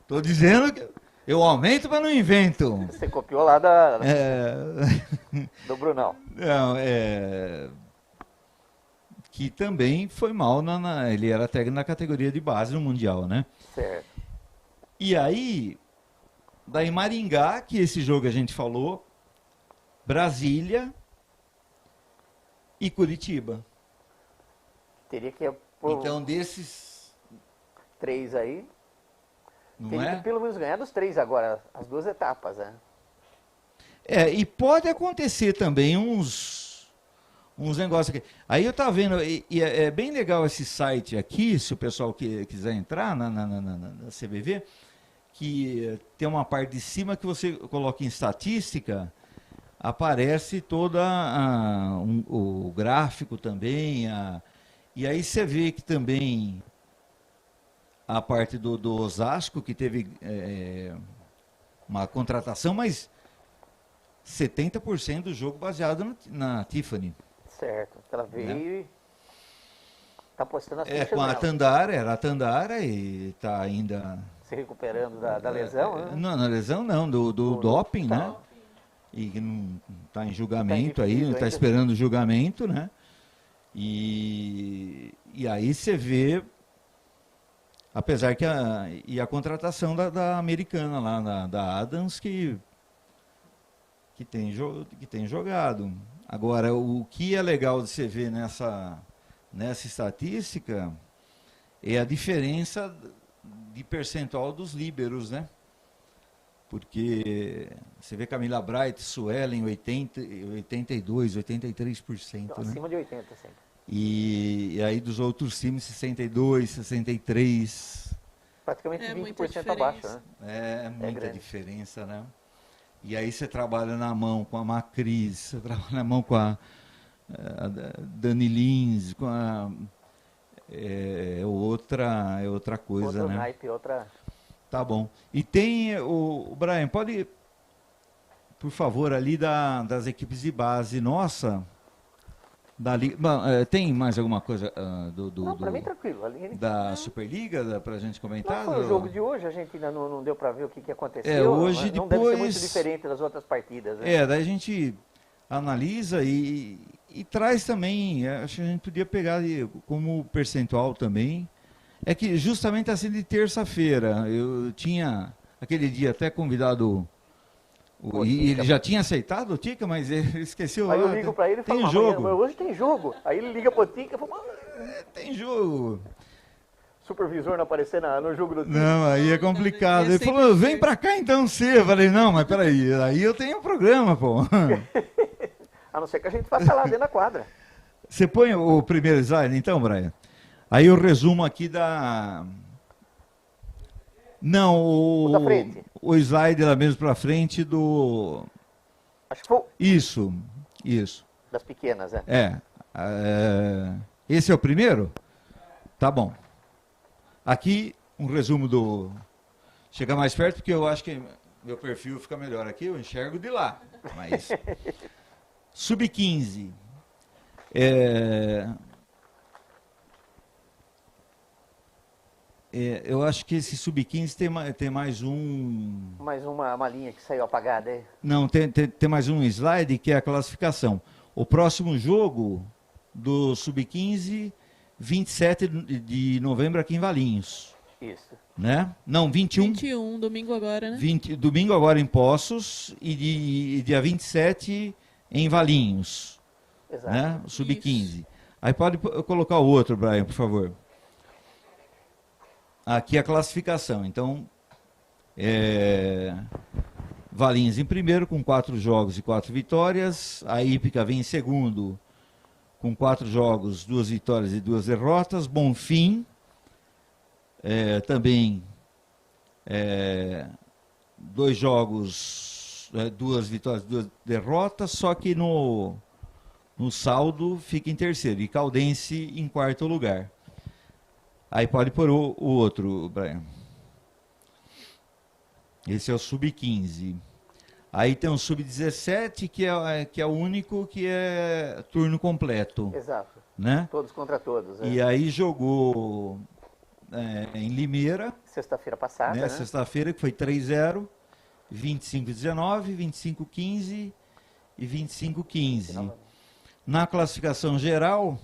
Tô dizendo que eu aumento, mas não invento. Você copiou lá do Brunão. Não, que também foi mal, ele era técnico na categoria de base no Mundial, né? Certo. E aí, daí Maringá, que esse jogo a gente falou, Brasília e Curitiba. Teria que... Então, desses... 3 aí... Não teria que pelo menos ganhar dos 3 agora, as 2 etapas, né? E pode acontecer também uns negócios aqui. Aí eu estava vendo, e é bem legal esse site aqui, se o pessoal quiser entrar na CBV, que tem uma parte de cima que você coloca em estatística, aparece toda o gráfico também, e aí você vê que também a parte do Osasco, que teve uma contratação, mas 70% do jogo baseado na Tiffany. Certo, ela veio e está postando as fichas com a dela. Tandara, era a Tandara e está ainda... Se recuperando da lesão, né? Não, na lesão não, do doping, né? E que não está em julgamento aí, não está esperando o julgamento, né? E aí você vê, apesar que a contratação da americana lá, da Adams, que tem jogado. Agora, o que é legal de você ver nessa estatística é a diferença de percentual dos líberos, né? Porque você vê Camila Bright, Suelen, 82, 83%. Então, né? Acima de 80 sempre. E aí dos outros times, 62, 63. Praticamente É 20% abaixo, né? É muita grande. diferença, né? E aí você trabalha na mão com a Macris, você trabalha na mão com a Dani Lins, com a... É outra coisa, Outro né? naipe, outra... Tá bom. E tem o Brian, pode, por favor, ali das equipes de base nossa, tem mais alguma coisa Não, pra mim tranquilo. da Superliga pra gente comentar? Não foi o jogo de hoje, a gente ainda não deu pra ver o que aconteceu. Hoje não depois... deve ser muito diferente das outras partidas, né? Daí a gente analisa e traz também, acho que a gente podia pegar como percentual também. É que justamente assim de terça-feira, eu tinha aquele dia até convidado, e ele já tinha aceitado o Tica, mas ele esqueceu. Aí eu ligo pra ele e falo, tem jogo. hoje tem jogo. Aí ele liga pro Tica e fala, tem jogo. Supervisor não aparecer no jogo do Tica. Não, aí é complicado. Ele falou, vem pra cá então você. Eu falei, não, mas peraí, aí eu tenho um programa, pô. A não ser que a gente faça lá dentro da quadra. Você põe o primeiro slide, então, Brian? Aí eu resumo aqui da... Não, O da frente. o slide lá mesmo para frente do... Acho que foi Isso. das pequenas, né? Esse é o primeiro? Tá bom. Aqui, um resumo do... Chega mais perto, porque eu acho que meu perfil fica melhor aqui, eu enxergo de lá. Mas... Sub-15. Eu acho que esse Sub-15 tem mais um... Mais uma linha que saiu apagada, hein? Não, tem mais um slide que é a classificação. O próximo jogo do Sub-15, 27 de novembro aqui em Valinhos. Isso. Né? Não, 21, domingo agora, né? Domingo agora em Poços e dia 27 em Valinhos. Exato. Né? O Sub-15. Aí pode colocar o outro, Brian, por favor. Aqui a classificação. Então, Valinhos em primeiro, com 4 jogos e 4 vitórias. A Hípica vem em segundo, com 4 jogos, 2 vitórias e 2 derrotas. Bonfim, também 2 jogos, 2 vitórias e 2 derrotas, só que no saldo fica em terceiro. E Caldense em quarto lugar. Aí pode pôr o outro, Brian. Esse é o Sub-15. Aí tem o Sub-17, que é o único que é turno completo. Exato. Né? Todos contra todos. E aí jogou em Limeira. Sexta-feira passada, né? Sexta-feira, que foi 3-0, 25-19, 25-15 e 25-15. Na classificação geral...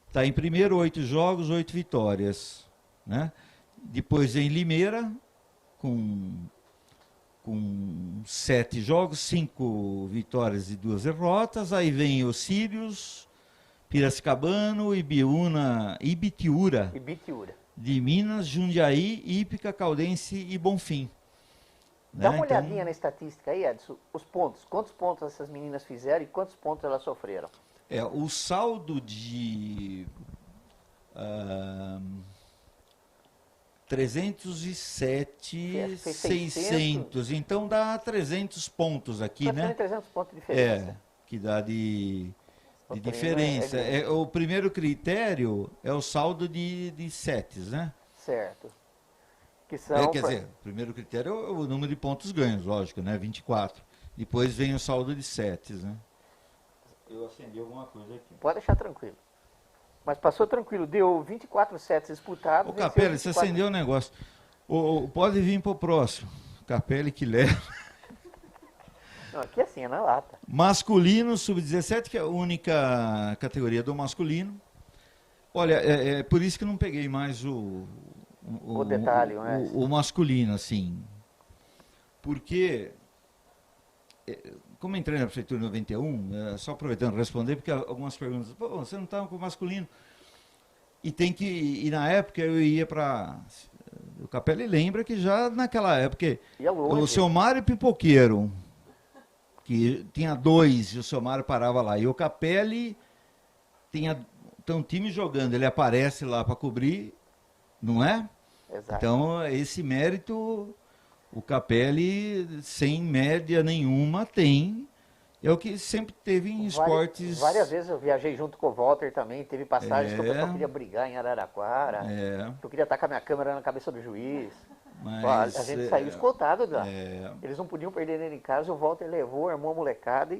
Está em primeiro, 8 jogos, 8 vitórias. Né? Depois em Limeira, com 7 jogos, 5 vitórias e 2 derrotas. Aí vem o Sírios, Piracicabano, Ibitiúra de Minas, Jundiaí, Hípica, Caldense e Bonfim. Dá uma olhadinha na estatística aí, Edson, os pontos. Quantos pontos essas meninas fizeram e quantos pontos elas sofreram? O saldo de 307, 600, então dá 300 pontos aqui, né? 300 pontos de diferença. Que dá de diferença. O primeiro critério é o saldo de sets, né? Certo. Que são quer dizer, o primeiro critério é o número de pontos ganhos, lógico, né? 24. Depois vem o saldo de sets, né? Eu acendi alguma coisa aqui. Pode deixar tranquilo. Mas passou tranquilo, deu 24 sets disputados. Ô, Capelli, você acendeu o negócio. Pode vir para o próximo. Capelli que leva. Não, aqui é assim, é na lata. Masculino, sub-17, que é a única categoria do masculino. Olha, é por isso que eu não peguei mais o detalhe, né? O masculino, assim. Porque... Como entrei na Prefeitura em 91, só aproveitando responder, porque algumas perguntas, pô, você não estava com o masculino. E na época eu ia para... O Capelli lembra que já naquela época, o seu Mário Pipoqueiro, que tinha 2 e o seu Mário parava lá, e o Capelli tem um time jogando, ele aparece lá para cobrir, não é? Exato. Então, esse mérito... O Capelli, sem média nenhuma, tem. É o que sempre teve em esportes... Várias vezes eu viajei junto com o Walter também. Teve passagens que o pessoal queria brigar em Araraquara. Eu queria estar com a minha câmera na cabeça do juiz. Mas, a gente saiu escoltado lá. Eles não podiam perder ele em casa. O Walter levou, armou a molecada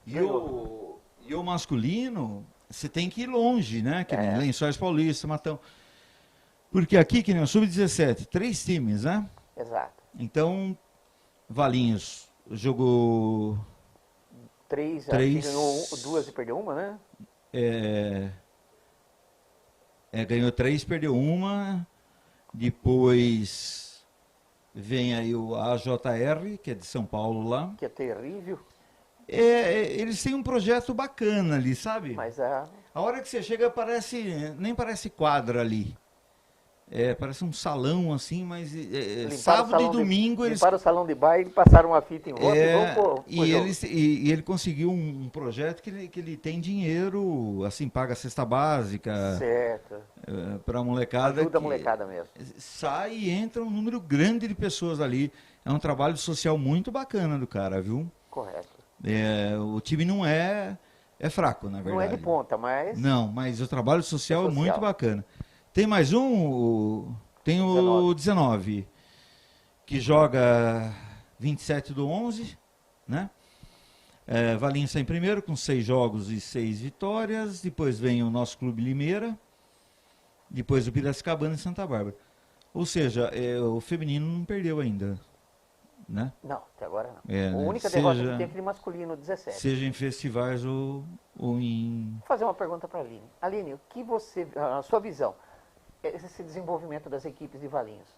e o masculino, você tem que ir longe, né? Que nem Lençóis Paulista, Matão. Porque aqui, que nem o Sub-17, 3 times, né? Exato. Então, Valinhos jogou 3, ganhou 2 e perdeu 1, né? Ganhou 3, perdeu 1. Depois vem aí o AJR, que é de São Paulo lá. Que é terrível. Eles têm um projeto bacana ali, sabe? Mas a hora que você chega, nem parece quadra ali. parece um salão assim, mas Limparam o sábado salão e domingo eles... Limparam o salão de baile, passaram uma fita em volta e vão pro jogo. E ele conseguiu um projeto que ele tem dinheiro, assim, paga a cesta básica Certo. para a molecada. Ajuda a molecada mesmo. Sai e entra um número grande de pessoas ali. É um trabalho social muito bacana do cara, viu? Correto. O time não é fraco, na verdade. Não é de ponta, mas... Não, mas o trabalho social é social. muito bacana. Tem mais um, tem o 19, que joga 27/11, né? Valinhos está em primeiro, com 6 jogos e 6 vitórias. Depois vem o nosso Clube Limeira. Depois o Piracicabana e Santa Bárbara. Ou seja, o feminino não perdeu ainda, né? Não, até agora não. É, A né? única derrota que teve de masculino, 17. Seja em festivais ou em... Vou fazer uma pergunta para a Aline. Aline, o que a sua visão, esse desenvolvimento das equipes de Valinhos,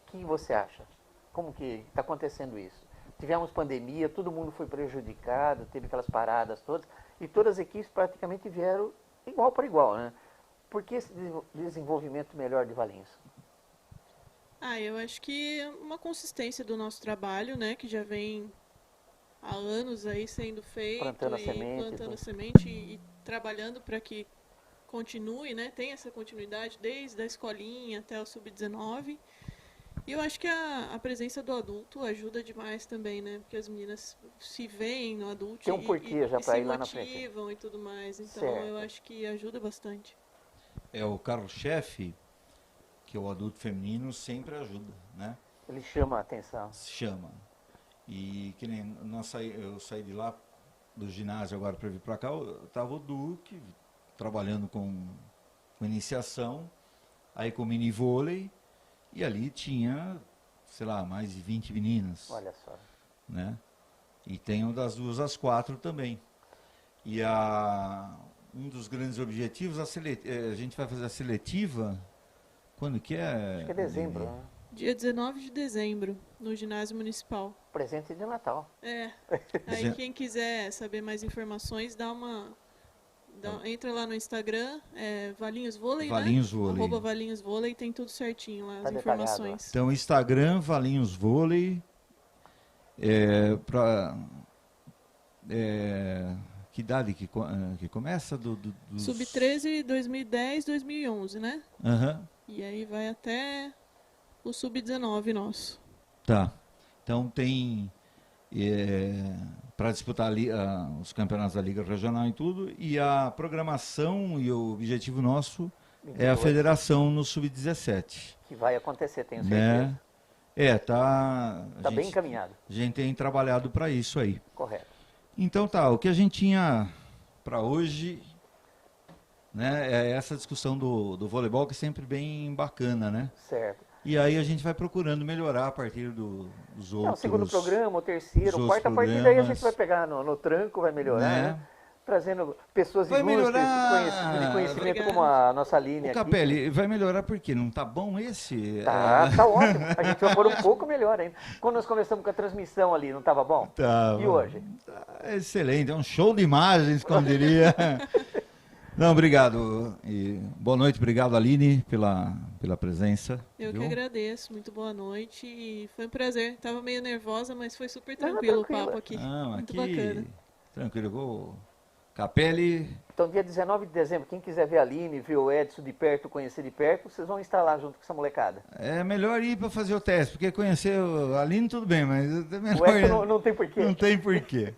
o que você acha? Como que está acontecendo isso? Tivemos pandemia, todo mundo foi prejudicado, teve aquelas paradas todas, e todas as equipes praticamente vieram igual para igual, né? Por que esse desenvolvimento melhor de Valinhos? Eu acho que é uma consistência do nosso trabalho, né, que já vem há anos aí sendo feito, Plantando a semente e trabalhando para que continue, né, tenha essa continuidade desde a escolinha até o sub-19. E eu acho que a presença do adulto ajuda demais também, né, porque as meninas se veem no adulto Tem um porquê já para ir lá na frente. Se motivam e tudo mais, então Certo. eu acho que ajuda bastante. O carro-chefe, que é o adulto feminino, sempre ajuda, né? Ele chama a atenção. Chama. E que nem eu saí de lá, do ginásio agora para vir para cá, estava o Duque trabalhando com iniciação, aí com mini vôlei, e ali tinha, sei lá, mais de 20 meninas. Olha só. Né? E tem o das 2 às 4 também. E um dos grandes objetivos, a gente vai fazer a seletiva, quando que é? Acho que é dezembro, né? Dia 19 de dezembro, no ginásio municipal. Presente de Natal. Aí quem quiser saber mais informações, entra lá no Instagram, Valinhos Vôlei, Valinhos né? Vôlei. @Valinhos Vôlei, tem tudo certinho lá, Tá as detalhado, informações. Então, Instagram, Valinhos Vôlei, que idade que começa? Sub-13, 2010, 2011, né? Aham. E aí vai até o Sub-19 nosso. Tá. Então tem para disputar os campeonatos da Liga Regional e tudo, e a programação e o objetivo nosso é a federação no Sub-17. Que vai acontecer, tenho Né? certeza. Tá Bem encaminhado. A gente tem trabalhado para isso aí. Correto. Então tá, o que a gente tinha para hoje, né, é essa discussão do voleibol, que é sempre bem bacana, né? Certo. E aí a gente vai procurando melhorar a partir dos outros... O segundo programa, o terceiro, os o quarto, a partir daí a programas, gente vai pegar no tranco, vai melhorar, né? Trazendo pessoas Vai ilustres melhorar. de conhecimento Obrigado. como a nossa Aline O aqui. Capelli, vai melhorar por quê? Não tá bom esse? Tá ótimo. A gente vai pôr um pouco melhor ainda. Quando nós começamos com a transmissão ali, não estava bom? Tá, E hoje? Tá excelente, é um show de imagens, como diria. Não, obrigado. E boa noite, obrigado, Aline, pela presença. Eu viu? que agradeço, muito boa noite e foi um prazer. Tava meio nervosa, mas foi super Não, tranquilo o tranquila. papo aqui. Não, muito aqui, bacana. tranquilo. Vou... Capelli, Então, dia 19 de dezembro, quem quiser ver a Aline, ver o Edson de perto, conhecer de perto, vocês vão estar lá junto com essa molecada. é melhor ir para fazer o teste, porque conhecer a Aline tudo bem, mas é melhor... O Edson não tem porquê. Não tem porquê.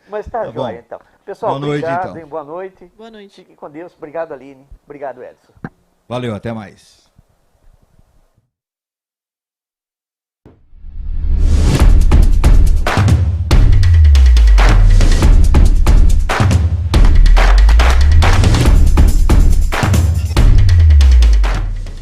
Mas tá, Tá jóia, bom. então. Pessoal, Boa noite, obrigado, então. hein? Boa noite. Boa noite. Fiquem com Deus. Obrigado, Aline. Obrigado, Edson. Valeu, até mais.